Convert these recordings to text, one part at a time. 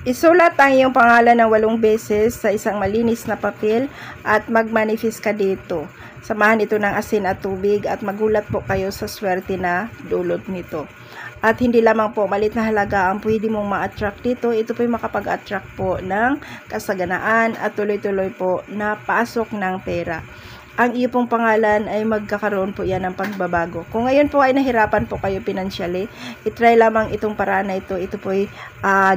Isulat ang iyong pangalan ng 8 beses sa isang malinis na papel at mag-manifest ka dito. Samahan ito ng asin at tubig at magulat po kayo sa swerte na dulot nito. At hindi lamang po malit na halaga ang pwede mong ma-attract dito. Ito po yung makapag-attract po ng kasaganaan at tuloy-tuloy po na pasok ng pera. Ang iyo pong pangalan ay magkakaroon po yan ng pagbabago. Kung ngayon po ay nahirapan po kayo financially, itry lamang itong paraan na ito. Ito po ay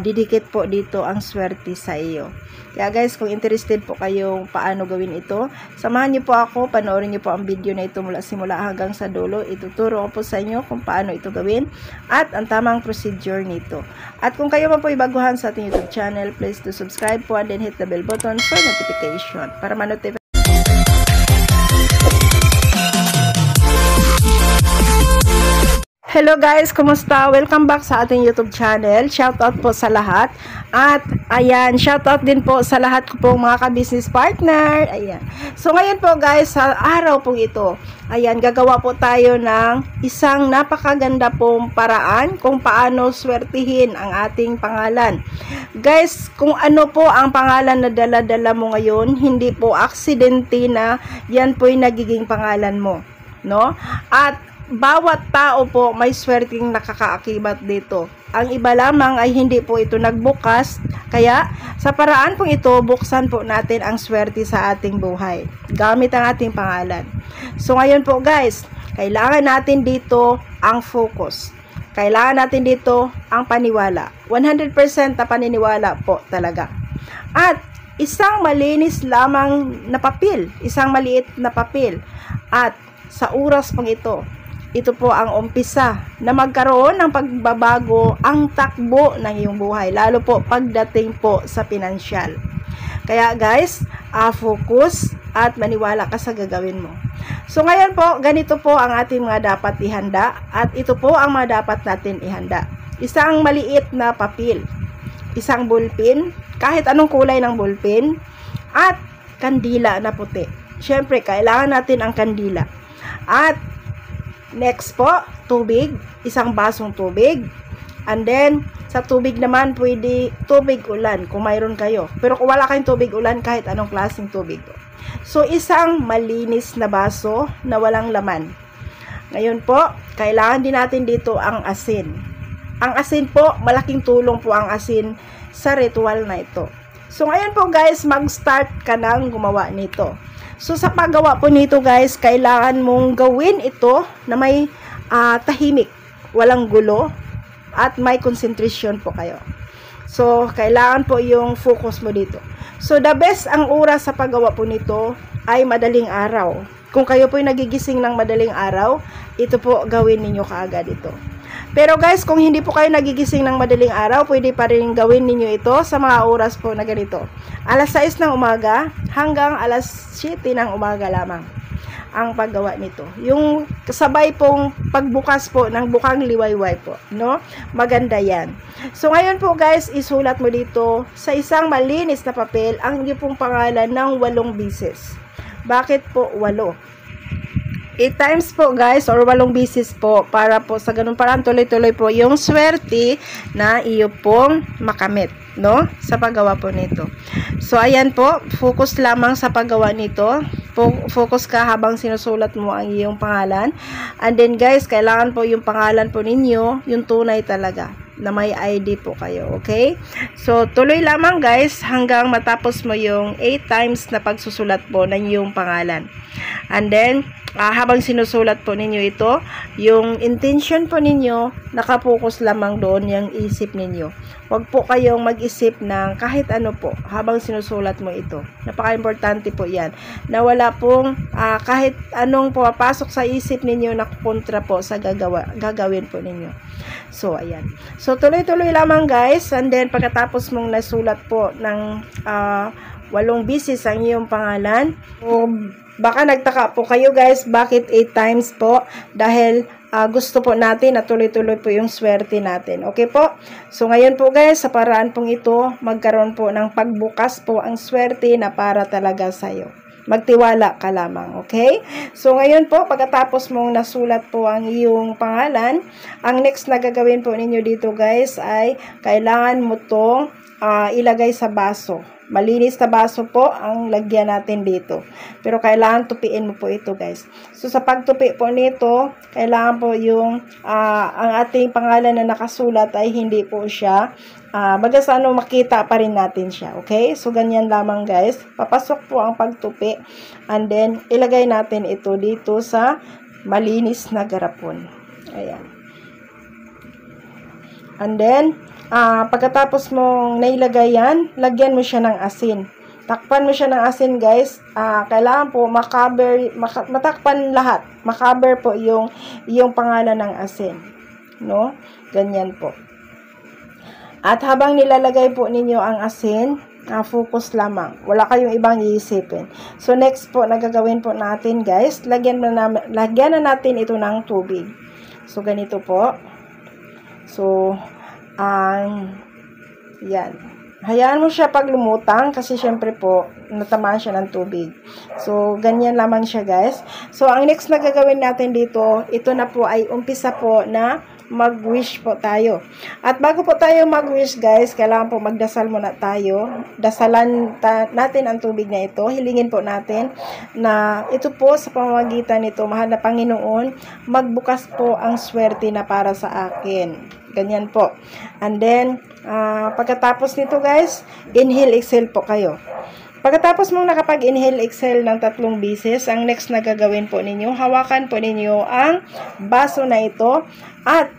didikit po dito ang swerte sa iyo. Kaya guys, kung interested po kayong paano gawin ito, samahan niyo po ako, panoorin niyo po ang video na ito mula simula hanggang sa dulo. Ituturo ko po sa inyo kung paano ito gawin at ang tamang procedure nito. At kung kayo man po ibaguhan sa ating YouTube channel, please do subscribe po and then hit the bell button for notification para ma-notify. Hello guys, kumusta? Welcome back sa ating YouTube channel. Shoutout po sa lahat. At ayan, shoutout din po sa lahat ko pong mga ka-business partner. Ayan. So ngayon po guys, sa araw pong ito, ayan, gagawa po tayo ng isang napakaganda pong paraan kung paano swertihin ang ating pangalan. Guys, kung ano po ang pangalan na dala-dala mo ngayon, hindi po aksidente na yan po yung nagiging pangalan mo. No? At bawat tao po may swerteng nakakaakibat dito. Ang iba lamang ay hindi po ito nagbukas. Kaya sa paraan pong ito, buksan po natin ang swerte sa ating buhay gamit ang ating pangalan. So ngayon po guys, kailangan natin dito ang focus. Kailangan natin dito ang paniwala. 100% na paniniwala po talaga. At isang malinis lamang na papel, isang maliit na papel. At sa oras pong ito po ang umpisa na magkaroon ng pagbabago ang takbo ng iyong buhay, lalo po pagdating po sa pinansyal. Kaya guys, focus at maniwala ka sa gagawin mo. So ngayon po, ganito po ang ating mga dapat ihanda at ito po ang mga dapat natin ihanda. Isang maliit na papel, isang ballpen, kahit anong kulay ng ballpen, at kandila na puti. Siyempre, kailangan natin ang kandila. At next po, tubig, isang basong tubig. And then, sa tubig naman, pwede tubig ulan kung mayroon kayo. Pero kung wala kayong tubig ulan, kahit anong klaseng tubig. So, isang malinis na baso na walang laman. Ngayon po, kailangan din natin dito ang asin. Ang asin po, malaking tulong po ang asin sa ritual na ito. So, ngayon po guys, mag-start ka nang gumawa nito. So, sa paggawa po nito guys, kailangan mong gawin ito na may tahimik, walang gulo, at may concentration po kayo. So, kailangan po yung focus mo dito. So, the best ang oras sa paggawa po nito ay madaling araw. Kung kayo po yung nagigising ng madaling araw, ito po gawin ninyo kaagad ito. Pero guys, kung hindi po kayo nagigising ng madaling araw, pwede pa rin gawin ninyo ito sa mga oras po na ganito. Alas 6 ng umaga hanggang alas 7 ng umaga lamang ang paggawa nito. Yung sabay pong pagbukas po ng bukang liwayway po, no? Maganda yan. So ngayon po guys, isulat mo dito sa isang malinis na papel ang inyong pong pangalan ng 8 beses. Bakit po 8? 8 times po guys, or 8 beses po, para po sa ganun parang tuloy-tuloy po yung swerte na iyo pong makamit, no? Sa paggawa po nito. So ayan po, focus lamang sa paggawa nito. Focus ka habang sinusulat mo ang iyong pangalan. And then guys, kailangan po yung pangalan po ninyo, yung tunay talaga, na may ID po kayo, okay? So, tuloy lamang guys hanggang matapos mo yung 8 times na pagsusulat po ng iyong pangalan. And then, habang sinusulat po ninyo ito, yung intention po ninyo, nakapokus lamang doon yung isip ninyo. Huwag po kayong mag-isip ng kahit ano po habang sinusulat mo ito. Napaka-importante po yan. Na wala pong kahit anong pumapasok sa isip ninyo na kontra po sa gagawin po ninyo. So, ayan. So, tuloy-tuloy lamang guys. And then, pagkatapos mong nasulat po ng 8 beses ang iyong pangalan, baka nagtaka po kayo guys, bakit 8 times po? Dahil gusto po natin na tuloy-tuloy po yung swerte natin. Okay po? So ngayon po guys, sa paraan pong ito, magkaroon po ng pagbukas po ang swerte na para talaga sa'yo. Magtiwala ka lamang, okay? So ngayon po, pagkatapos mong nasulat po ang iyong pangalan, ang next na gagawin po ninyo dito guys ay kailangan mo tong ilagay sa baso. Malinis na baso po ang lagyan natin dito. Pero kailangan tupiin mo po ito, guys. So, sa pagtupi po nito, kailangan po yung ang ating pangalan na nakasulat ay hindi po siya bagas makita pa rin natin siya. Okay? So, ganyan lamang, guys. Papasok po ang pagtupi. And then, ilagay natin ito dito sa malinis na garapon. Ayan. And then, pagkatapos mong nailagay yan, lagyan mo siya ng asin. Takpan mo siya ng asin, guys. Kailangan po matakpan lahat. Makaber po yung pangalan ng asin. No? Ganyan po. At habang nilalagay po ninyo ang asin, focus lamang. Wala kayong ibang iisipin. So, next po, nagagawin po natin, guys. Lagyan na natin ito ng tubig. So, ganito po. So, yan. Hayaan mo siya pag lumutang kasi syempre po, natamaan siya ng tubig. So, ganyan lamang siya, guys. So, ang next na gagawin natin dito, ito na po ay umpisa po na mag-wish po tayo. At bago po tayo mag-wish, guys, kailangan po magdasal muna tayo. Dasalan natin ang tubig na ito. Hilingin po natin na ito po sa pamamagitan nito, mahal na Panginoon, magbukas po ang swerte na para sa akin. Ganyan po. And then, pagkatapos nito, guys, inhale, exhale po kayo. Pagkatapos mong nakapag-inhale, exhale ng 3 beses, ang next na gagawin po ninyo, hawakan po ninyo ang baso na ito at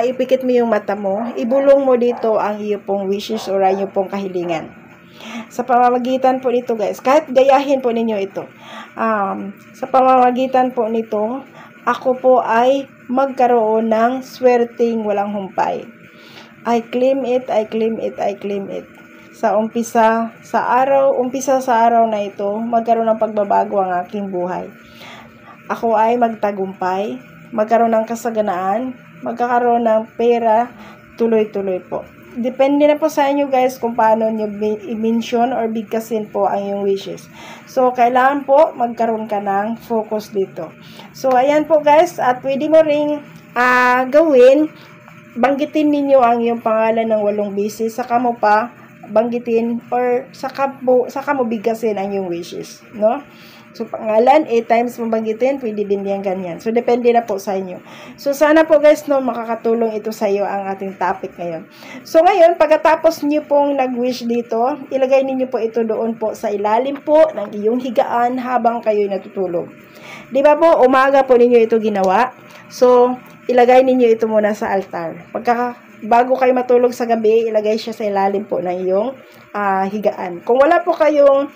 ipikit mo yung mata mo, ibulong mo dito ang iyo pong wishes or ang iyo pong kahilingan. Sa pamamagitan po nito, guys, kahit gayahin po ninyo ito, sa pamamagitan po nito, ako po ay magkaroon ng swerteng walang humpay. I claim it, I claim it, I claim it. Sa umpisa sa araw na ito, magkaroon ng pagbabago ang aking buhay. Ako ay magtagumpay, magkaroon ng kasaganaan, magkakaroon ng pera, tuloy-tuloy po. Depende na po sa inyo, guys, kung paano nyo i-mention or bigkasin po ang iyong wishes. So, kailangan po magkaroon ka ng focus dito. So, ayan po, guys, at pwede mo ring gawin, banggitin ninyo ang iyong pangalan ng 8 beses, saka mo pa banggitin or saka mo bigkasin ang iyong wishes, no? So, pangalan, 8 times mo banggitin, pwede din yan ganyan. So, depende na po sa inyo. So, sana po, guys, no, makakatulong ito sa iyo ang ating topic ngayon. So, ngayon, pagkatapos niyo pong nag-wish dito, ilagay niyo po ito doon po sa ilalim po ng iyong higaan habang kayo'y natutulog. Di ba po, umaga po ninyo ito ginawa? So, ilagay ninyo ito muna sa altar. Bago kayo matulog sa gabi, ilagay siya sa ilalim po ng iyong higaan. Kung wala po kayong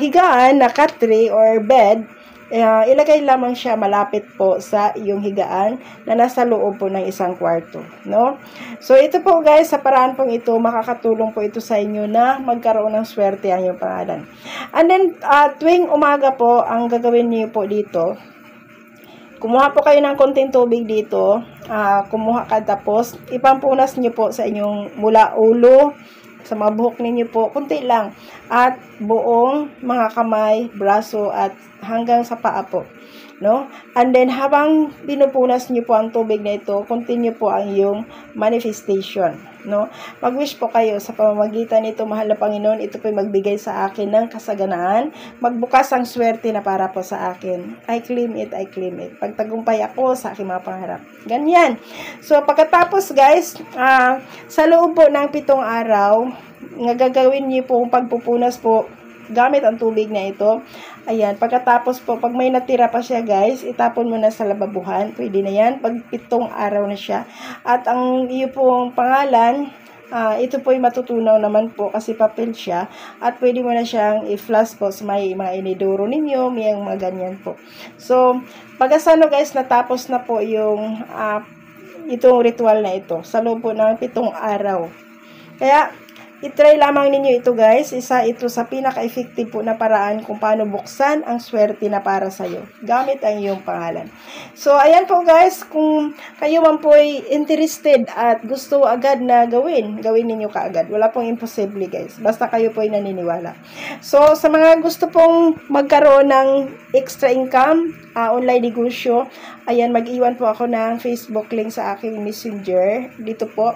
higaan na katre or bed, ilagay lamang siya malapit po sa iyong higaan na nasa loob po ng isang kwarto, no? So, ito po, guys, sa paraan pong ito, makakatulong po ito sa inyo na magkaroon ng swerte ang iyong pangalan. And then, tuwing umaga po, ang gagawin niyo po dito, kumuha po kayo ng konting tubig dito, kumuha ka tapos, ipampunas nyo po sa inyong mula ulo, sa mga buhok ninyo po, kunti lang, at buong mga kamay, braso, at hanggang sa paa po, no? And then, habang binupunas nyo po ang tubig na ito, continue po ang iyong manifestation, no? Mag-wish po kayo sa pamamagitan nito, mahal na Panginoon, ito po magbigay sa akin ng kasaganaan, magbukas ang swerte na para po sa akin. I claim it, I claim it. Pagtagumpay ako sa aking mga pangarap. Ganyan. So, pagkatapos, guys, sa loob po ng 7 araw, nga gagawin niyo po kung pagpupunas po, gamit ang tubig na ito. Ayan, pagkatapos po, pag may natira pa siya, guys, itapon mo na sa lababuhan. Pwede na yan, pag 7 araw na siya. At ang iyo pong pangalan, ito po ay matutunaw naman po kasi papel siya. At pwede mo na siyang i-flash po sa may mga inidoro ninyo, may mga ganyan po. So, pagkasano, guys, natapos na po yung itong ritual na ito sa loob po ng 7 araw. Kaya, i-try lamang ninyo ito, guys. Isa ito sa pinaka-effective po na paraan kung paano buksan ang swerte na para sa'yo. Gamit ang iyong pangalan. So, ayan po, guys. Kung kayo man po ay interested at gusto agad na gawin ninyo kaagad. Wala pong imposible, guys. Basta kayo po ay naniniwala. So, sa mga gusto pong magkaroon ng extra income, online negosyo, ayan, mag-iwan po ako ng Facebook link sa aking messenger. Dito po.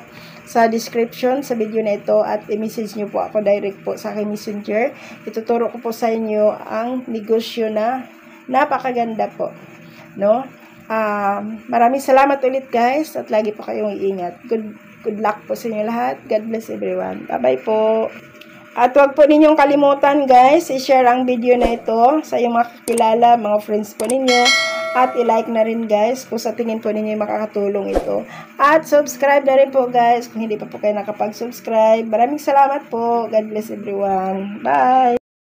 sa description sa video na ito at i-message nyo po ako direct po sa aking messenger. Ituturo ko po sa inyo ang negosyo na napakaganda po, no? Maraming salamat ulit guys at lagi po kayong iingat. Good luck po sa inyo lahat. God bless everyone. Bye-bye po. At huwag po ninyong kalimutan guys, i-share ang video na ito sa iyong mga kakilala, mga friends po ninyo. At i-like na rin guys kung sa tingin po ninyo makakatulong ito. At subscribe na rin po guys kung hindi pa po kayo nakapag-subscribe. Maraming salamat po. God bless everyone. Bye!